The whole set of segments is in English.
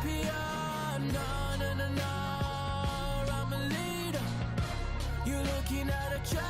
champion. No, no, no, no, I'm a leader. You're looking at a champion.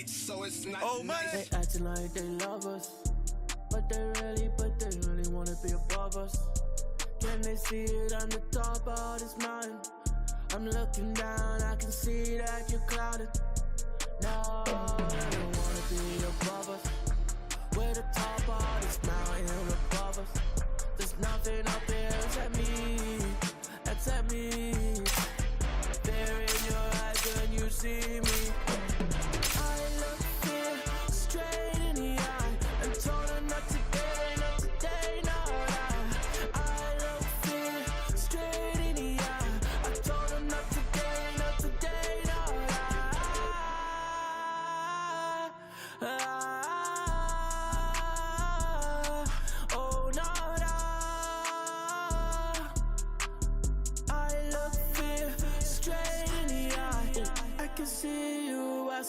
So it's not nice. They acting like they love us, but they really wanna be above us. Can they see it on the top of this mountain? I'm looking down, I can see that you're clouded. No, they don't wanna be above us. We're the top of this mountain above us. There's nothing up here except me. Fear in your eyes when you see me.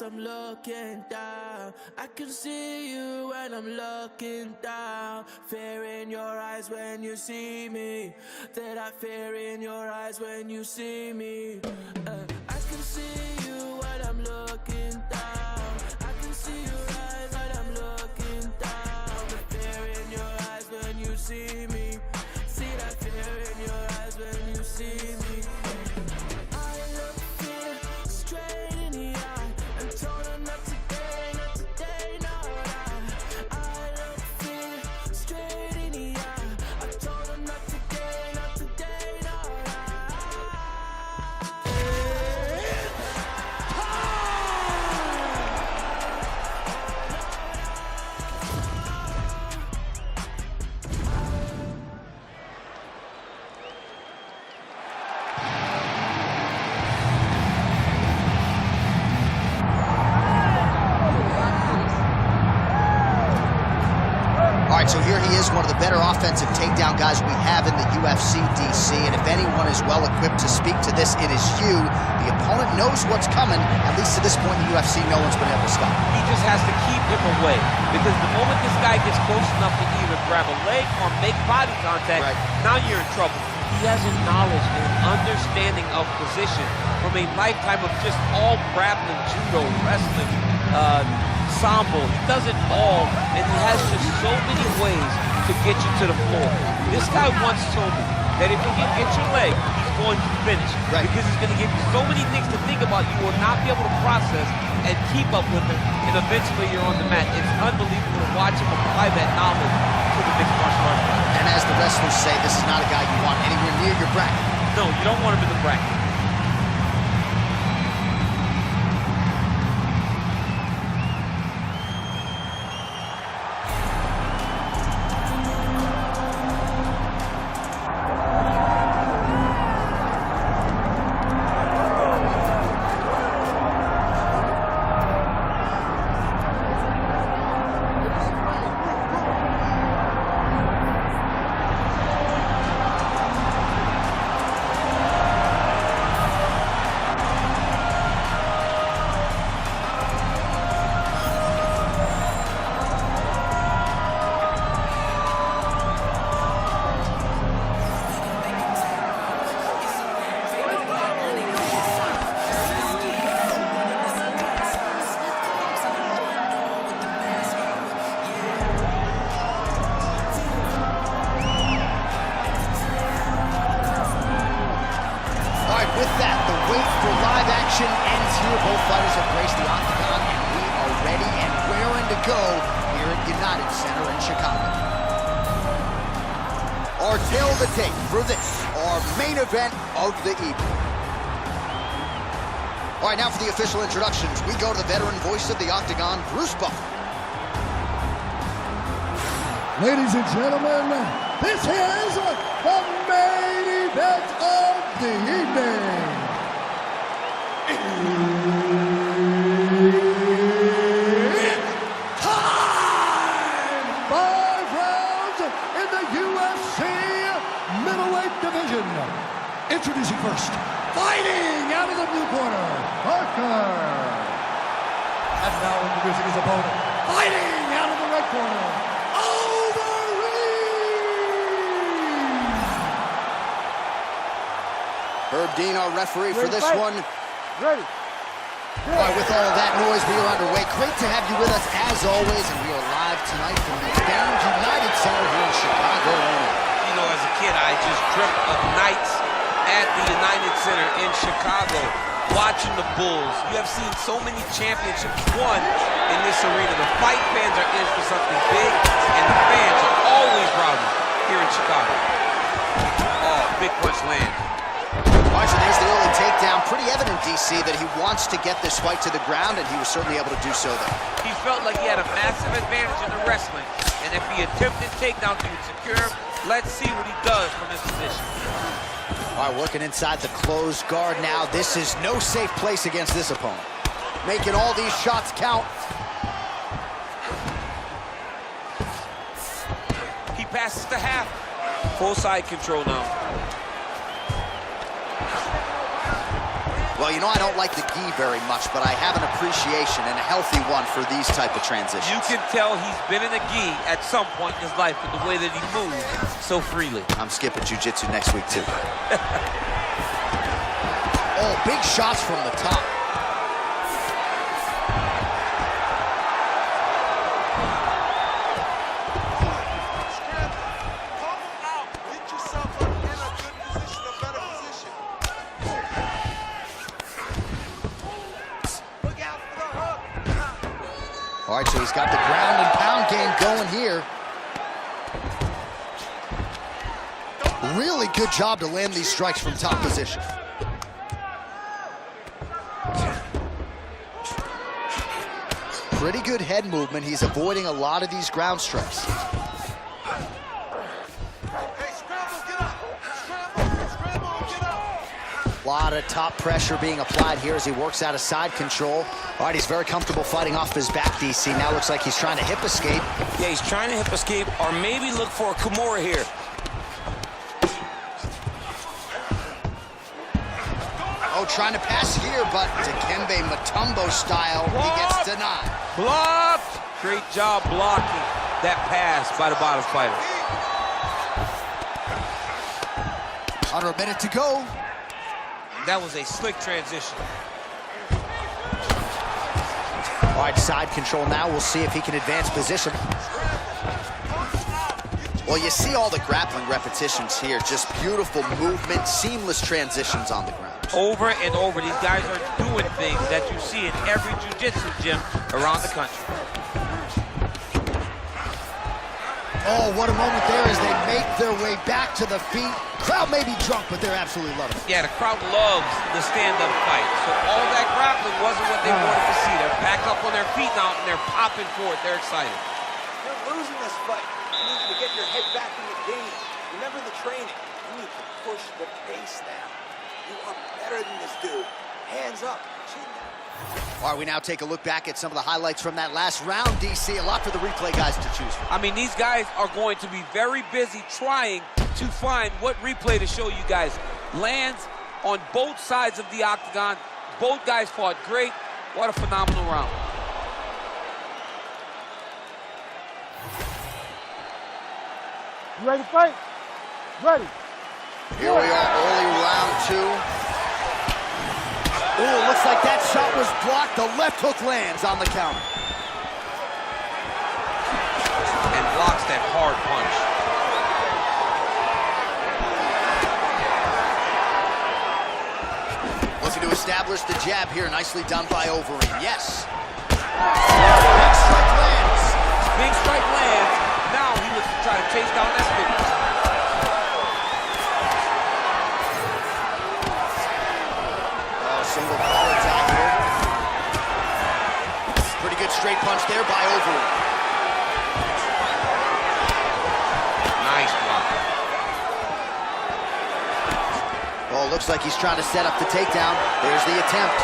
I'm looking down, I can see you when I'm looking down. Fear in your eyes when you see me. That I fear in your eyes when you see me. I can see you when I'm looking down. I can see your eyes when I'm looking down. The fear in your eyes when you see me. See that fear in your eyes when you see me. So here he is, one of the better offensive takedown guys we have in the UFC, DC. And if anyone is well equipped to speak to this, it is you. The opponent knows what's coming. At least to this point in the UFC, no one's been able to stop him. He just has to keep him away. Because the moment this guy gets close enough to either grab a leg or make body contact, now you're in trouble. He has a knowledge and understanding of position from a lifetime of just all grappling, judo, wrestling, sambo. He does it all, and he has just so many ways to get you to the floor. This guy once told me that if he can get your leg, he's going to finish. Because he's going to give you so many things to think about you will not be able to process and keep up with him, and eventually you're on the mat. It's unbelievable to watch him apply that knowledge to the mixed martial arts. And as the wrestlers say, this is not a guy you want anywhere near your bracket. No, you don't want him in the bracket. With that, the wait for live action ends here. Both fighters have graced the octagon, and we are ready and raring to go here at United Center in Chicago. Our tale of the tape for this, our main event of the evening. All right, now for the official introductions, we go to the veteran voice of the octagon, Bruce Buffer. Ladies and gentlemen, this is the UFC middleweight division. Introducing first, fighting out of the blue corner, Parker. And now introducing his opponent, fighting out of the red corner, Herb Dean, our referee for this one. Ready. All right, with all of that noise, we are underway. Great to have you with us as always, and we are live tonight from the famed United Center here in Chicago, Illinois. You know, as a kid, I just dreamt of nights at the United Center in Chicago, watching the Bulls. You have seen so many championships won in this arena. The fight fans are in for something big, and the fans are always rowdy here in Chicago. Oh, big punch land. All right, so there's the early takedown. Pretty evident, DC, that he wants to get this fight to the ground, and he was certainly able to do so there. He felt like he had a massive advantage in the wrestling, and if he attempted takedowns, he would secure him. Let's see what he does from this position. All right, working inside the closed guard now. This is no safe place against this opponent. Making all these shots count. He passes to half. Full side control now. Well, you know, I don't like the gi very much, but I have an appreciation and a healthy one for these type of transitions. You can tell he's been in a gi at some point in his life with the way that he moves so freely. I'm skipping jiu-jitsu next week, too. Oh, big shots from the top. All right, so he's got the ground and pound game going here. Really good job to land these strikes from top position. Pretty good head movement. He's avoiding a lot of these ground strikes. A lot of top pressure being applied here as he works out of side control. All right, he's very comfortable fighting off his back, DC. Now looks like he's trying to hip escape. Yeah, he's trying to hip escape or maybe look for a Kimura here. Oh, trying to pass here, but Dikembe Mutombo style, he gets denied. Blocked! Great job blocking that pass by the bottom fighter. Under a minute to go. That was a slick transition. All right, side control now. We'll see if he can advance position. Well, you see all the grappling repetitions here. Just beautiful movement, seamless transitions on the ground. Over and over, these guys are doing things that you see in every jiu-jitsu gym around the country. Oh, what a moment there as they make their way back to the feet. Crowd may be drunk, but they're absolutely loving it. Yeah, the crowd loves the stand-up fight. So all that grappling wasn't what they wanted to see. They're back up on their feet now, and they're popping for it. They're excited. You're losing this fight. You need to get your head back in the game. Remember the training. You need to push the pace now. You are better than this dude. Hands up. Chin down. All right, we now take a look back at some of the highlights from that last round, DC. A lot for the replay guys to choose from. I mean, these guys are going to be very busy trying to find what replay to show you guys. Lands on both sides of the octagon. Both guys fought great. What a phenomenal round. You ready to fight? Ready. Here we are, early round two. Oh, looks like that shot was blocked. The left hook lands on the counter. And blocks that hard punch. Looking to establish the jab here. Nicely done by Overeem. Yes. Big strike lands. Big strike lands. Now he looks to try to chase down that finish. Single collards out here. Pretty good straight punch there by Overeem. Nice block. Oh, looks like he's trying to set up the takedown. There's the attempt.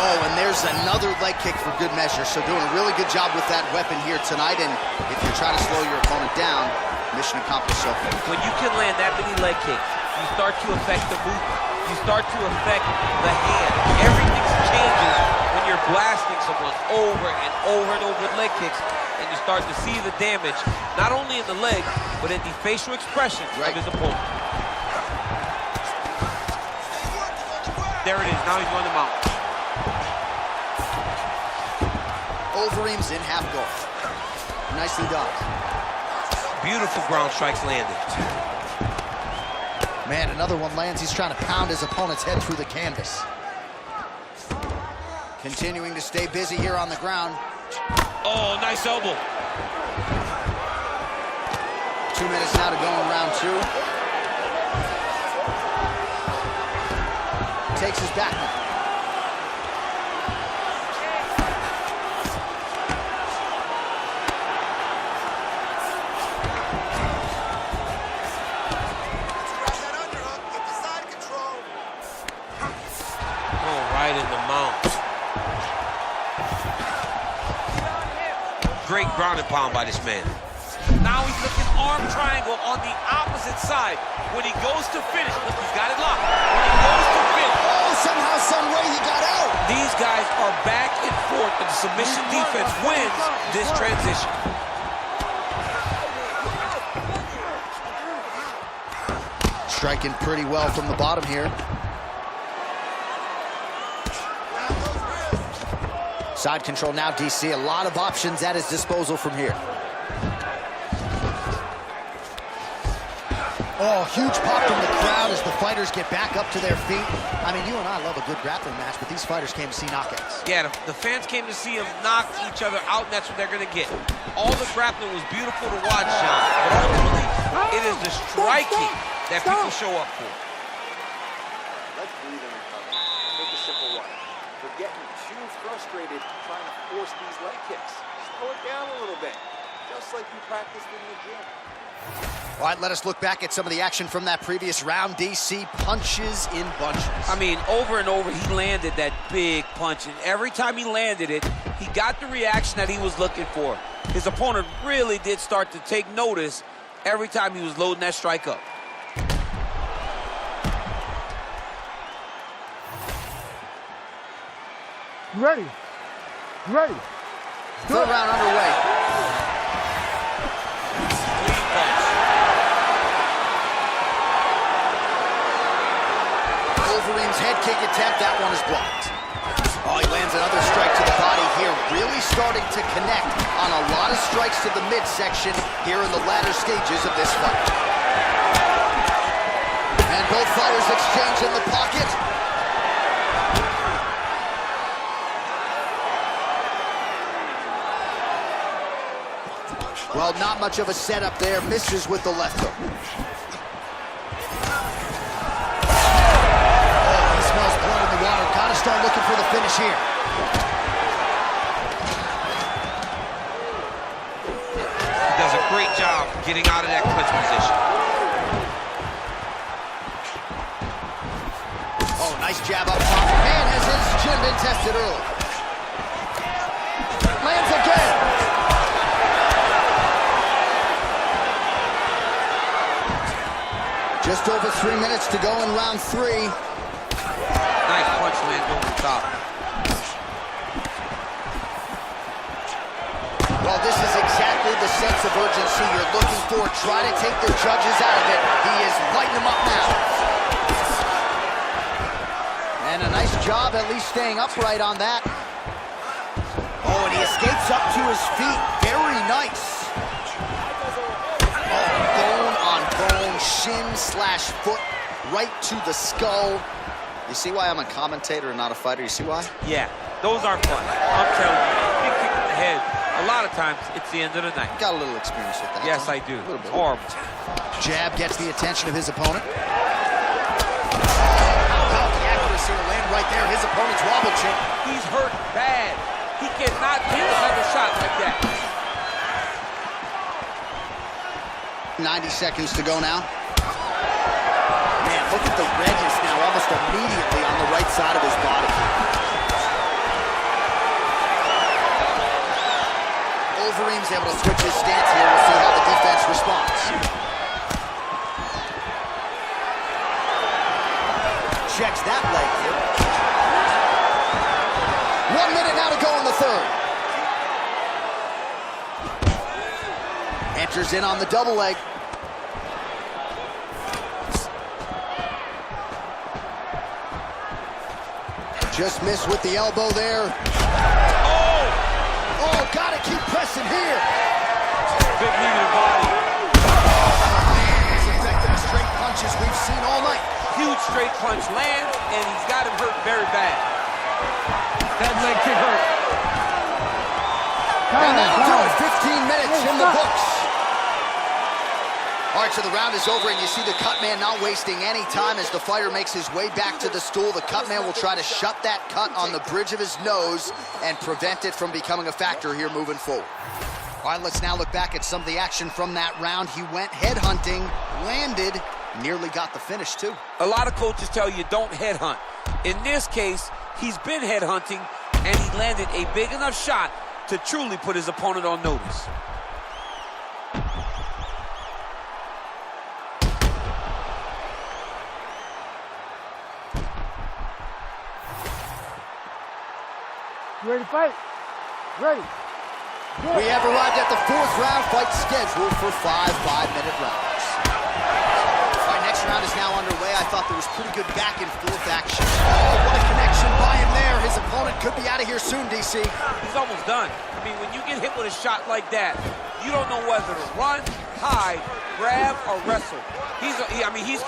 Oh, and there's another leg kick for good measure. So doing a really good job with that weapon here tonight. And if you're trying to slow your opponent down, mission accomplished so far. When you can land that many leg kicks, you start to affect the movement. You start to affect the hand. Everything changes when you're blasting someone over and over and over with leg kicks, and you start to see the damage, not only in the legs, but in the facial expression of his opponent. There it is, now he's on the mount. Overeem's in half guard. Nicely done. Beautiful ground strikes landed. Man, another one lands. He's trying to pound his opponent's head through the canvas. Continuing to stay busy here on the ground. Oh, nice elbow. 2 minutes now to go in round 2. Takes his back. Right in the mount. Great ground and pound by this man. Now he's looking arm triangle on the opposite side. When he goes to finish, look, he's got it locked. When he goes to finish. Oh, somehow, some way he got out. These guys are back and forth, and the submission defense wins this transition. Striking pretty well from the bottom here. Side control now, DC. A lot of options at his disposal from here. Oh, huge pop from the crowd as the fighters get back up to their feet. I mean, you and I love a good grappling match, but these fighters came to see knockouts. Yeah, the fans came to see them knock each other out, and that's what they're going to get. All the grappling was beautiful to watch, John, but ultimately, it is the striking that people show up for. Let's breathe and recover. Take a simple one. We're getting too frustrated trying to force these leg kicks. Slow it down a little bit, just like you practiced in the gym. All right, let us look back at some of the action from that previous round. DC punches in bunches. I mean, over and over, he landed that big punch, and every time he landed it, he got the reaction that he was looking for. His opponent really did start to take notice every time he was loading that strike up. Ready. Ready. Third round underway. Clean punch. Overeem's head kick attempt, that one is blocked. Oh, he lands another strike to the body here, really starting to connect on a lot of strikes to the midsection here in the latter stages of this fight. And both fighters exchange in the pocket. Well, not much of a setup there. Misses with the left hook. Oh, he smells blood in the water. Gotta start looking for the finish here. He does a great job getting out of that clinch position. Oh, nice jab up top. Man, has his chin been tested early. Lands again. Just over 3 minutes to go in round 3. Nice punch lands over the top. Well, this is exactly the sense of urgency you're looking for. Try to take the judges out of it. He is lighting them up now. And a nice job at least staying upright on that. Oh, and he escapes up to his feet. Very nice. Oh, bone on bone, shin/foot, right to the skull. You see why I'm a commentator and not a fighter? You see why? Yeah, those aren't fun. I'm telling you, big kick in the head, a lot of times it's the end of the night. Got a little experience with that. Yes, I do. It's horrible. Jab gets the attention of his opponent. How the accuracy to land right there. His opponent's wobble chin. He's hurt bad. He cannot take another shot like that. 90 seconds to go now. Man, look at the redness now almost immediately on the right side of his body. Overeem's able to switch his stance here. We'll see how the defense responds. Checks that leg kick. 1 minute now to go in the third. Enters in on the double leg. Just missed with the elbow there. Oh, gotta keep pressing here. Big knee to the body. As effective as straight punches we've seen all night. Huge straight punch lands, and he's got him hurt very bad. That leg kick hurt. And that'll do it. 15 minutes in the books. All right, so the round is over, and you see the cut man not wasting any time as the fighter makes his way back to the stool. The cut man will try to shut that cut on the bridge of his nose and prevent it from becoming a factor here moving forward. All right, let's now look back at some of the action from that round. He went headhunting, landed, nearly got the finish, too. A lot of coaches tell you don't headhunt. In this case, he's been headhunting, and he landed a big enough shot to truly put his opponent on notice. You ready to fight? Ready. We have arrived at the fourth round, fight scheduled for 5 5-minute rounds. All right, next round is now underway. I thought there was pretty good back and forth action. Oh, what a connection by him there. His opponent could be out of here soon, DC. He's almost done. I mean, when you get hit with a shot like that, you don't know whether to run, hide, grab, or wrestle. He's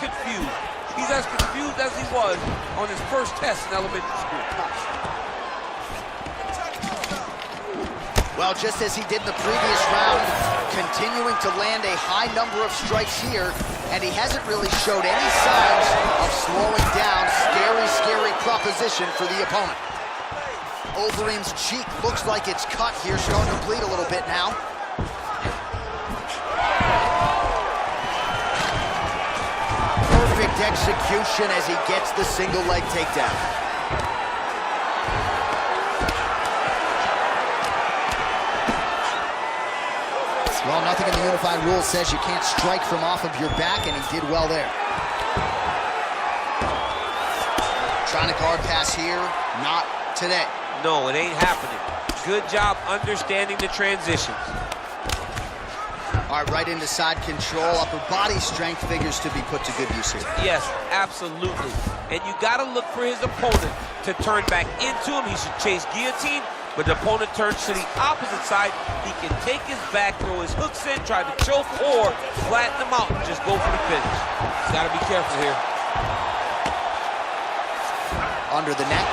confused. He's as confused as he was on his first test in elementary school. Well, just as he did in the previous round, continuing to land a high number of strikes here, and he hasn't really showed any signs of slowing down. Scary, scary proposition for the opponent. Overeem's cheek looks like it's cut here, starting to bleed a little bit now. Perfect execution as he gets the single leg takedown. Well, nothing in the unified rules says you can't strike from off of your back, and he did well there. Trying to guard pass here, not today. No, it ain't happening. Good job understanding the transitions. All right, right into side control. Upper body strength figures to be put to good use here. Yes, absolutely. And you got to look for his opponent to turn back into him. He should chase guillotine, but the opponent turns to the opposite side. He can take his back, throw his hooks in, try to choke, or flatten him out and just go for the finish. He's got to be careful here. Under the neck.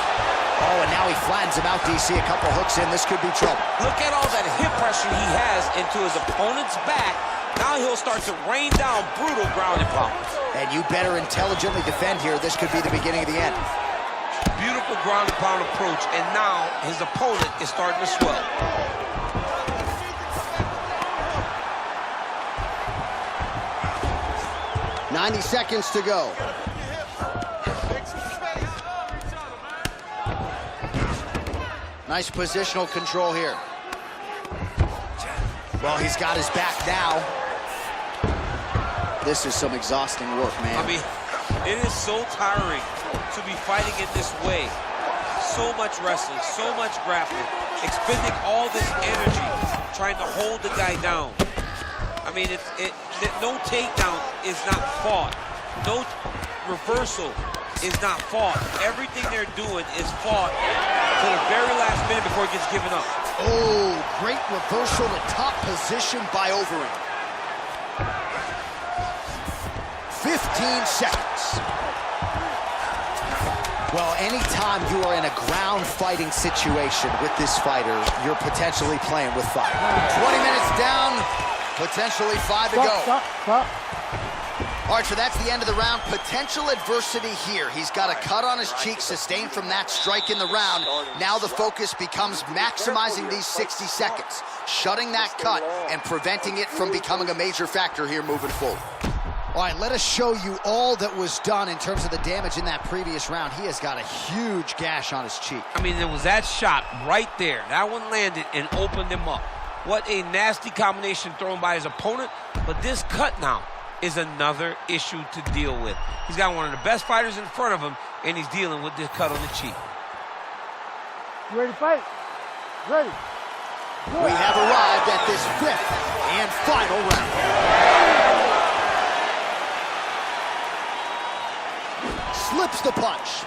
Oh, and now he flattens him out, DC. A couple hooks in. This could be trouble. Look at all that hip pressure he has into his opponent's back. Now he'll start to rain down brutal ground and pound. And you better intelligently defend here. This could be the beginning of the end. Beautiful ground and pound approach, and now his opponent is starting to swell. .90 seconds to go. Nice positional control here. Well, he's got his back now. This is some exhausting work, man. I mean, it is so tiring to be fighting in this way. So much wrestling, so much grappling, expending all this energy trying to hold the guy down. I mean, no takedown is not fought. No reversal is not fought. Everything they're doing is fought to the very last minute before it gets given up. Oh, great reversal to top position by Overeem. 15 seconds. Well, anytime you are in a ground fighting situation with this fighter, you're potentially playing with fire. 20 minutes down, potentially 5 to go. Stop. All right, so that's the end of the round. Potential adversity here. He's got a cut on his cheek sustained from that strike in the round. Now the focus becomes maximizing these 60 seconds, shutting that cut and preventing it from becoming a major factor here moving forward. All right, let us show you all that was done in terms of the damage in that previous round. He has got a huge gash on his cheek. I mean, there was that shot right there. That one landed and opened him up. What a nasty combination thrown by his opponent. But this cut now is another issue to deal with. He's got one of the best fighters in front of him, and he's dealing with this cut on the cheek. You ready to fight? Ready. We have arrived at this 5th and final round. Slips the punch.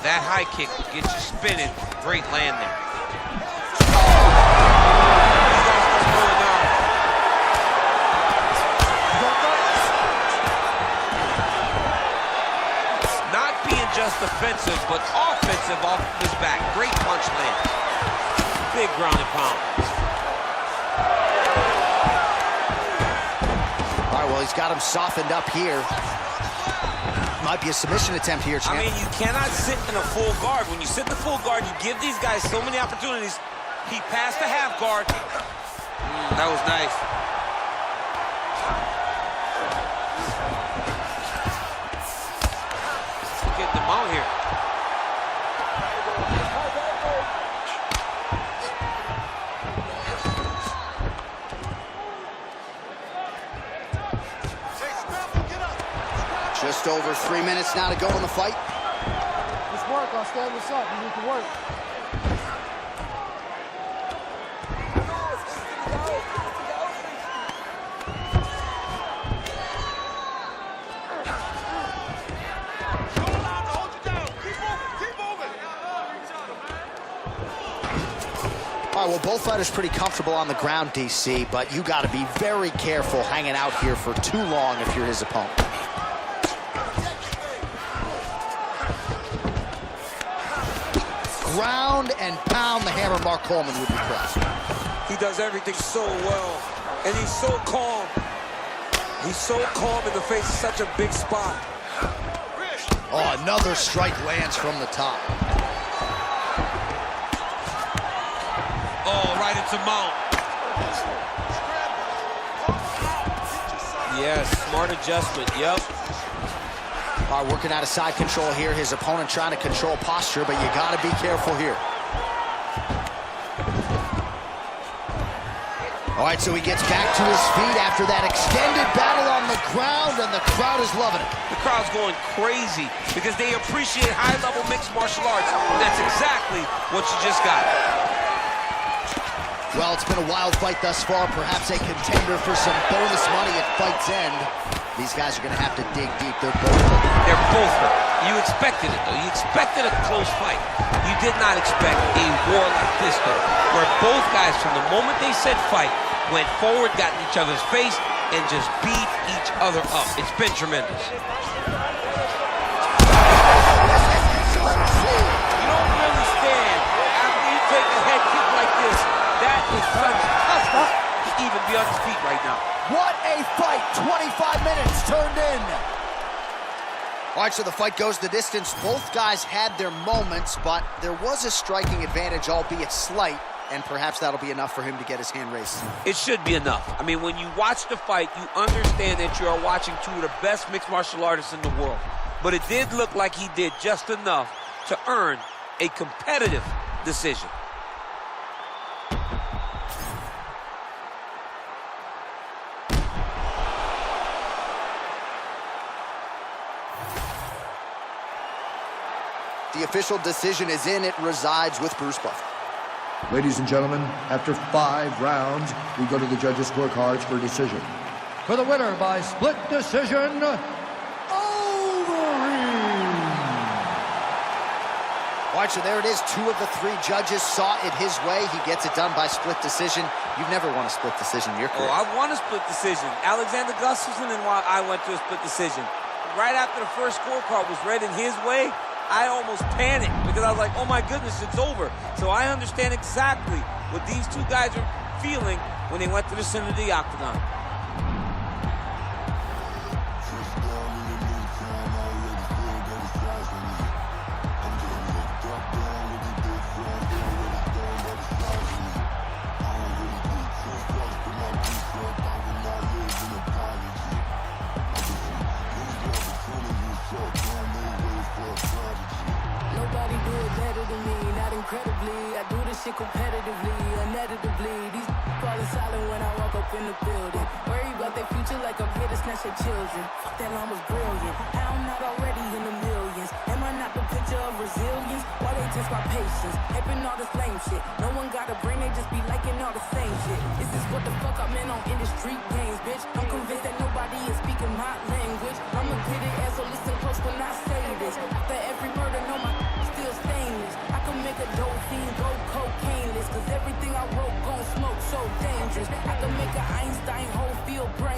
That high kick gets you spinning. Great land there. Not being just defensive, but offensive off of his back. Great punch lands. Big ground and pound. All right, well, he's got him softened up here. Might be a submission attempt here, champ. I mean, you cannot sit in a full guard. When you sit in the full guard, you give these guys so many opportunities. He passed the half guard. That was nice. Getting them out here. Just over 3 minutes now to go in the fight. Let's work. I'll stand this up. You need to work. All right, well, both fighters pretty comfortable on the ground, DC, but you got to be very careful hanging out here for too long if you're his opponent. Ground and pound the hammer, Mark Coleman would be proud. He does everything so well, and he's so calm. He's so calm in the face of such a big spot. Oh, another strike lands from the top. Oh, right into mount. Yes, smart adjustment, yep. All right, working out of side control here. His opponent trying to control posture, but you got to be careful here. All right, so he gets back to his feet after that extended battle on the ground, and the crowd is loving it. The crowd's going crazy because they appreciate high-level mixed martial arts. That's exactly what you just got. Well, it's been a wild fight thus far, perhaps a contender for some bonus money at fight's end. These guys are going to have to dig deep. They're both hurt. They're both hurt. You expected it, though. You expected a close fight. You did not expect a war like this, though, where both guys, from the moment they said fight, went forward, got in each other's face, and just beat each other up. It's been tremendous. You don't really stand after you take a head kick like this. That is such toughness to even be on his feet right now. What a fight! 25 minutes turned in. All right, so the fight goes the distance. Both guys had their moments, but there was a striking advantage, albeit slight, and perhaps that'll be enough for him to get his hand raised. It should be enough. I mean, when you watch the fight, you understand that you are watching two of the best mixed martial artists in the world. But it did look like he did just enough to earn a competitive decision. The official decision is in. It resides with Bruce Buffer. Ladies and gentlemen, after 5 rounds, we go to the judges' scorecards for a decision. For the winner by split decision, All right, so there it is. 2 of the 3 judges saw it his way. He gets it done by split decision. You've never won a split decision in your career. Oh, I won a split decision. Alexander Gustafsson and I went to a split decision. Right after the first scorecard was read in his way, I almost panicked because I was like, oh my goodness, it's over. So I understand exactly what these 2 guys are feeling when they went to the center of the octagon. Incredibly, I do this shit competitively, uneditably. These falling silent when I walk up in the building. Worry about their future like I'm here to snatch their children. Fuck, that line was brilliant. How I'm not already in the millions. Am I not the picture of resilience? Why they test my patience? Hyping all this lame shit. No one got a brain, they just be liking all the same shit. This is what the fuck I'm in on industry games, bitch. I'm convinced that nobody is speaking my language. I'm a good ass, so listen close when I say this. After every murder, no, my still stainless. I can make a dope fiend go cocaine-less, cause everything I wrote gon' smoke so dangerous. I can make an Einstein whole field brain.